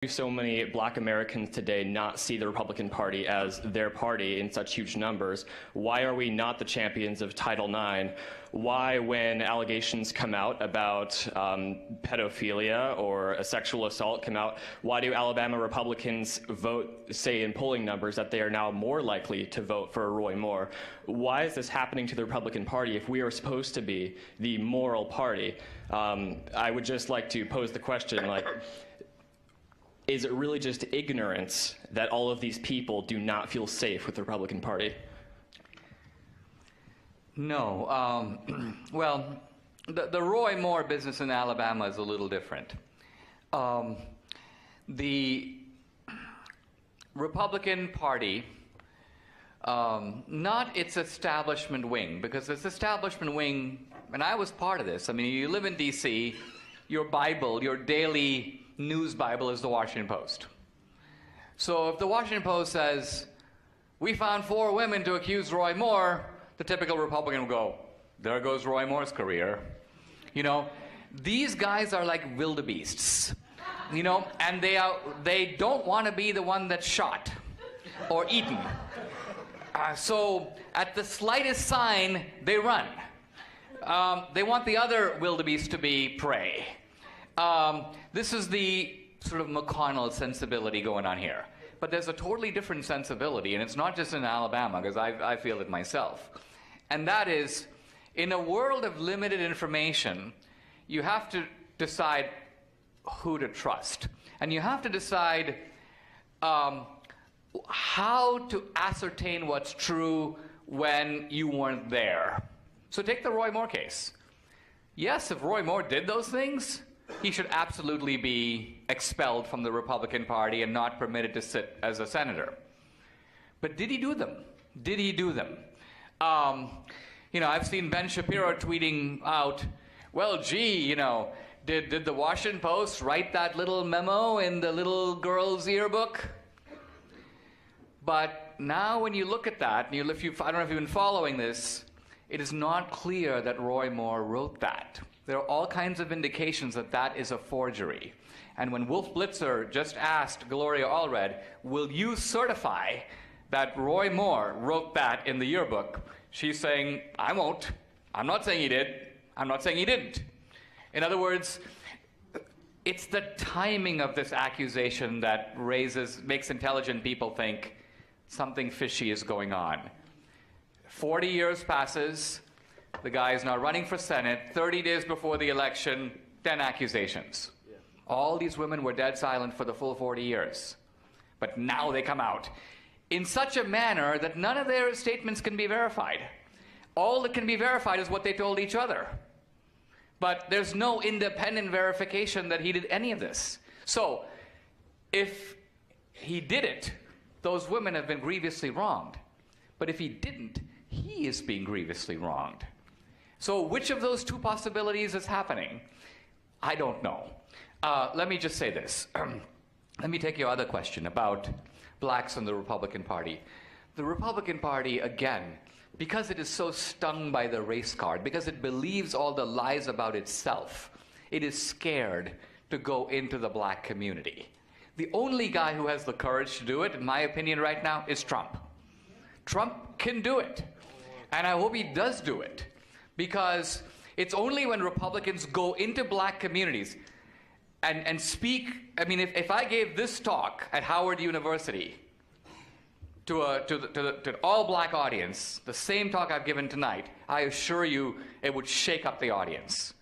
Do so many black Americans today not see the Republican Party as their party in such huge numbers? Why are we not the champions of Title IX? Why, when allegations come out about pedophilia or a sexual assault come out, why do Alabama Republicans vote, say in polling numbers, that they are now more likely to vote for Roy Moore? Why is this happening to the Republican Party if we are supposed to be the moral party? I would just like to pose the question, like, is it really just ignorance that all of these people do not feel safe with the Republican Party? No. Well, the Roy Moore business in Alabama is a little different. The Republican Party, not its establishment wing, because its establishment wing, and I was part of this. I mean, you live in D.C., your Bible, your daily news Bible is the Washington Post. So if the Washington Post says, we found 4 women to accuse Roy Moore, the typical Republican will go, there goes Roy Moore's career. You know, these guys are like wildebeests, you know, and they don't want to be the one that's shot or eaten. So at the slightest sign, they run. They want the other wildebeest to be prey. This is the sort of McConnell sensibility going on here. But there's a totally different sensibility, and it's not just in Alabama, because I feel it myself. And that is, in a world of limited information, you have to decide who to trust. And you have to decide how to ascertain what's true when you weren't there. So take the Roy Moore case. Yes, if Roy Moore did those things, he should absolutely be expelled from the Republican Party and not permitted to sit as a senator. But did he do them? Did he do them? You know, I've seen Ben Shapiro tweeting out, well, gee, you know, did the Washington Post write that little memo in the little girl's yearbook? But now when you look at that, and I don't know if you've been following this, it is not clear that Roy Moore wrote that. There are all kinds of indications that that is a forgery. And when Wolf Blitzer just asked Gloria Allred, will you certify that Roy Moore wrote that in the yearbook? She's saying, I won't. I'm not saying he did. I'm not saying he didn't. In other words, it's the timing of this accusation that makes intelligent people think something fishy is going on. 40 years passes. The guy is now running for Senate. 30 days before the election, 10 accusations. Yeah. All these women were dead silent for the full 40 years. But now they come out in such a manner that none of their statements can be verified. All that can be verified is what they told each other. But there's no independent verification that he did any of this. So if he did it, those women have been grievously wronged. But if he didn't, he is being grievously wronged. So which of those two possibilities is happening? I don't know. Let me just say this. Let me take your other question about blacks in the Republican Party. The Republican Party, again, because it is so stung by the race card, because it believes all the lies about itself, it is scared to go into the black community. The only guy who has the courage to do it, in my opinion right now, is Trump. Trump can do it. And I hope he does do it. Because it's only when Republicans go into black communities and speak. I mean, if I gave this talk at Howard University to an all-black audience, the same talk I've given tonight, I assure you it would shake up the audience.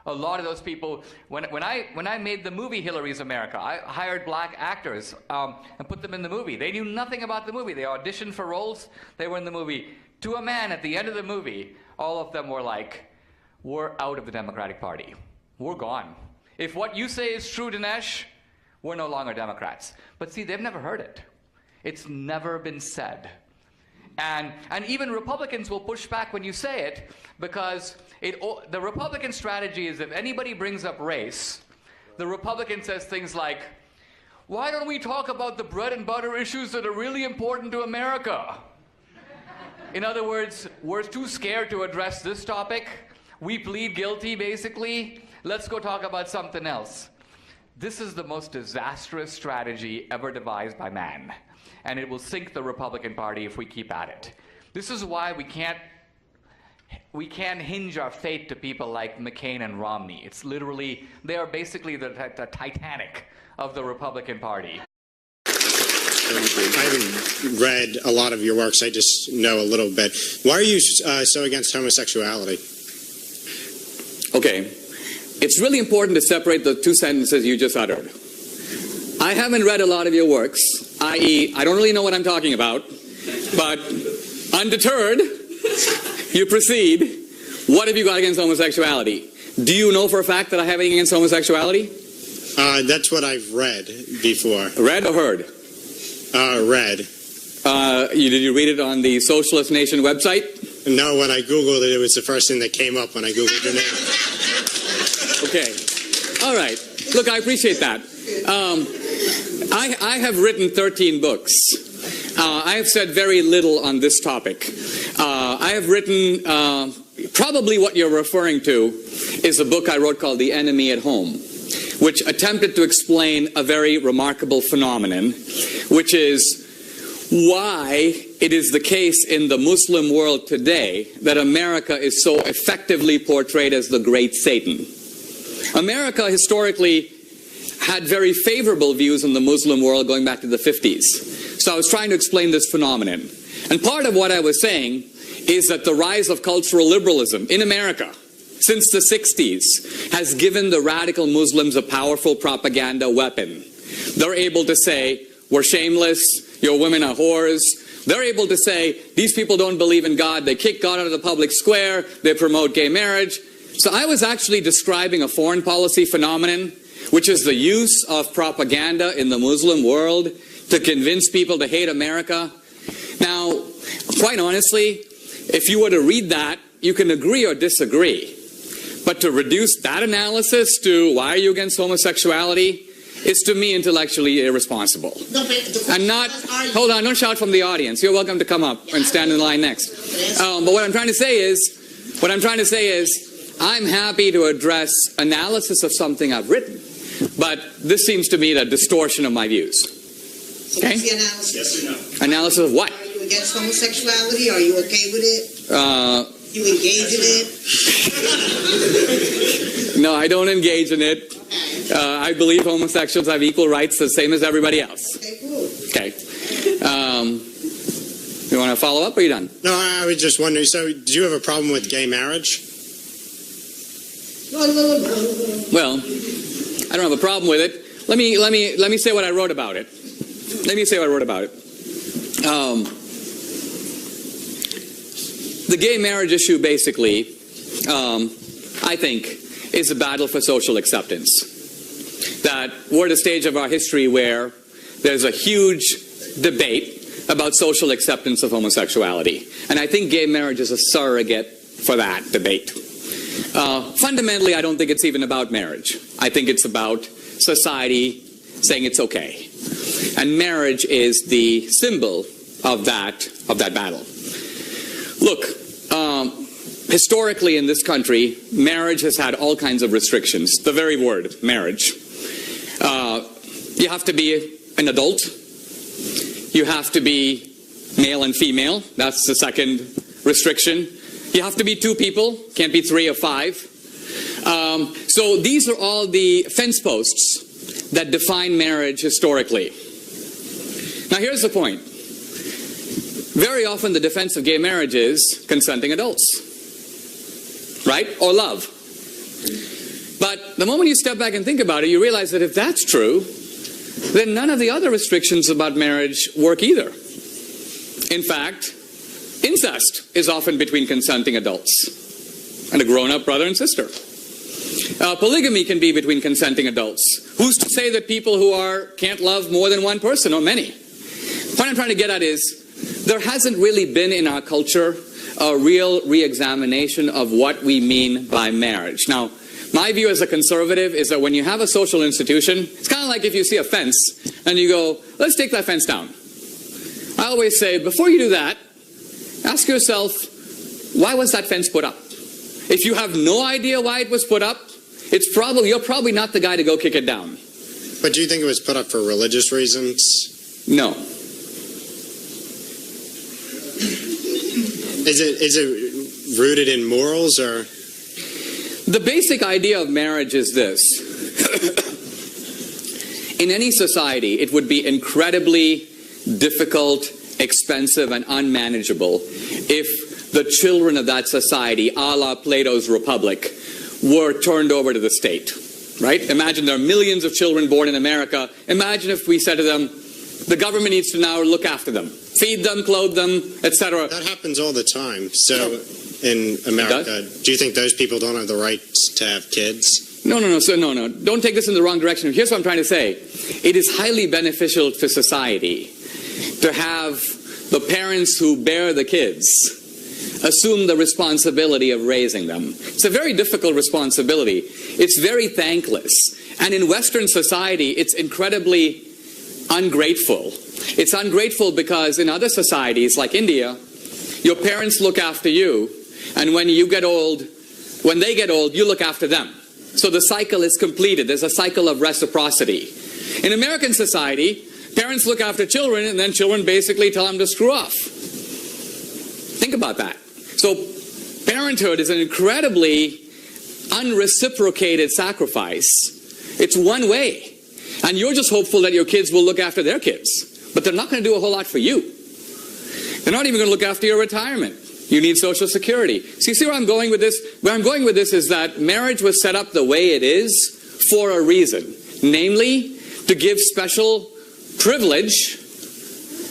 A lot of those people, when I made the movie Hillary's America, I hired black actors and put them in the movie. They knew nothing about the movie. They auditioned for roles. They were in the movie. To a man, at the end of the movie, all of them were like, we're out of the Democratic Party. We're gone. If what you say is true, Dinesh, we're no longer Democrats. But see, they've never heard it. It's never been said. And even Republicans will push back when you say it, because the Republican strategy is if anybody brings up race, the Republican says things like, why don't we talk about the bread and butter issues that are really important to America? In other words, we're too scared to address this topic. We plead guilty, basically. Let's go talk about something else. This is the most disastrous strategy ever devised by man, and it will sink the Republican Party if we keep at it. This is why we can't hinge our fate to people like McCain and Romney. It's literally, they are basically the Titanic of the Republican Party. I haven't read a lot of your works. I just know a little bit. Why are you so against homosexuality? Okay. It's really important to separate the two sentences you just uttered. I haven't read a lot of your works, i.e., I don't really know what I'm talking about, but undeterred, you proceed. What have you got against homosexuality? Do you know for a fact that I have anything against homosexuality? That's what I've read before. Read or heard? Read. Did you read it on the Socialist Nation website? No, when I Googled it, it was the first thing that came up when I Googled your name. Okay. All right. Look, I appreciate that. I have written 13 books. I have said very little on this topic. I have written, probably what you're referring to is a book I wrote called The Enemy at Home, which attempted to explain a very remarkable phenomenon, which is why it is the case in the Muslim world today that America is so effectively portrayed as the great Satan. America historically had very favorable views in the Muslim world going back to the 50s. So I was trying to explain this phenomenon. And part of what I was saying is that the rise of cultural liberalism in America since the 60s has given the radical Muslims a powerful propaganda weapon. They're able to say, we're shameless, your women are whores. They're able to say, these people don't believe in God, they kick God out of the public square, they promote gay marriage. So I was actually describing a foreign policy phenomenon, which is the use of propaganda in the Muslim world to convince people to hate America. Now, quite honestly, if you were to read that, you can agree or disagree. But to reduce that analysis to why are you against homosexuality is to me intellectually irresponsible. No, but and not, hold on, don't shout from the audience. You're welcome to come up and stand in line next. But what I'm trying to say is, I'm happy to address analysis of something I've written, but this seems to me a distortion of my views. So what's the analysis? Yes or no? Analysis of what? Are you against homosexuality? Are you okay with it? You engage in it? No, I don't engage in it. Okay. I believe homosexuals have equal rights the same as everybody else. Okay, cool. Okay. You want to follow up or are you done? No, I was just wondering, so do you have a problem with gay marriage? No. Well, I don't have a problem with it. Let me say what I wrote about it. The gay marriage issue basically, I think, is a battle for social acceptance. That we're at a stage of our history where there's a huge debate about social acceptance of homosexuality. And I think gay marriage is a surrogate for that debate. Fundamentally, I don't think it's even about marriage. I think it's about society saying it's okay. And marriage is the symbol of that battle. Look, historically in this country, marriage has had all kinds of restrictions. The very word, marriage. You have to be an adult. You have to be male and female. That's the second restriction. You have to be two people. Can't be 3 or 5. So these are all the fence posts that define marriage historically. Now here's the point. Very often the defense of gay marriage is consenting adults. Right? Or love. But the moment you step back and think about it, you realize that if that's true, then none of the other restrictions about marriage work either. In fact, incest is often between consenting adults and a grown-up brother and sister. Polygamy can be between consenting adults. Who's to say that people who can't love more than one person or many? What I'm trying to get at is there hasn't really been in our culture a real re-examination of what we mean by marriage. Now, my view as a conservative is that when you have a social institution, it's kind of like if you see a fence and you go, let's take that fence down. I always say, before you do that, ask yourself, why was that fence put up? If you have no idea why it was put up, you're probably not the guy to go kick it down. But do you think it was put up for religious reasons? No. Is it rooted in morals or? The basic idea of marriage is this. In any society, it would be incredibly difficult, expensive, and unmanageable if the children of that society, a la Plato's Republic, were turned over to the state. Right? Imagine there are millions of children born in America. Imagine if we said to them, the government needs to now look after them, feed them, clothe them, etc. That happens all the time. So in America, do you think those people don't have the right to have kids? No. Don't take this in the wrong direction. Here's what I'm trying to say. It is highly beneficial to society to have the parents who bear the kids assume the responsibility of raising them. It's a very difficult responsibility. It's very thankless. And in Western society, it's incredibly ungrateful. It's ungrateful because in other societies like India, your parents look after you, and when they get old, you look after them. So the cycle is completed. There's a cycle of reciprocity. In American society, parents look after children, and then children basically tell them to screw off. Think about that. So parenthood is an incredibly unreciprocated sacrifice. It's one way. And you're just hopeful that your kids will look after their kids. But they're not going to do a whole lot for you. They're not even going to look after your retirement. You need Social Security. See where I'm going with this? Where I'm going with this is that marriage was set up the way it is for a reason. Namely, to give special privilege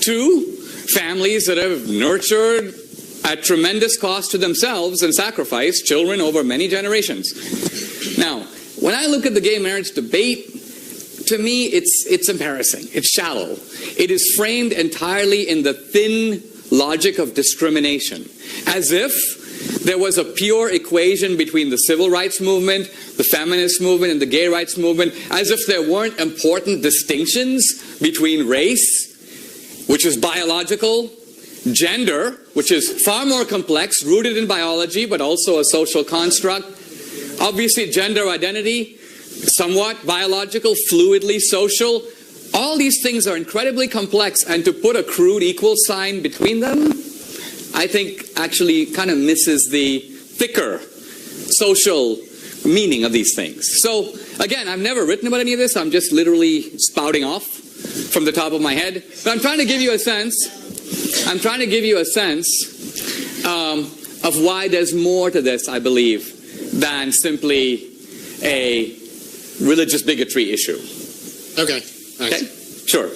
to families that have nurtured at tremendous cost to themselves and sacrificed children over many generations. Now, when I look at the gay marriage debate, to me, it's embarrassing. It's shallow. It is framed entirely in the thin logic of discrimination, as if there was a pure equation between the civil rights movement, the feminist movement, and the gay rights movement, as if there weren't important distinctions between race, which is biological, gender, which is far more complex, rooted in biology, but also a social construct. Obviously, gender identity, somewhat biological, fluidly social. All these things are incredibly complex, and to put a crude equal sign between them, I think actually kind of misses the thicker social meaning of these things. So, again, I've never written about any of this. I'm just literally spouting off from the top of my head. But I'm trying to give you a sense. Of why there's more to this, I believe, than simply a religious bigotry issue. Okay. Thanks. Okay? Sure.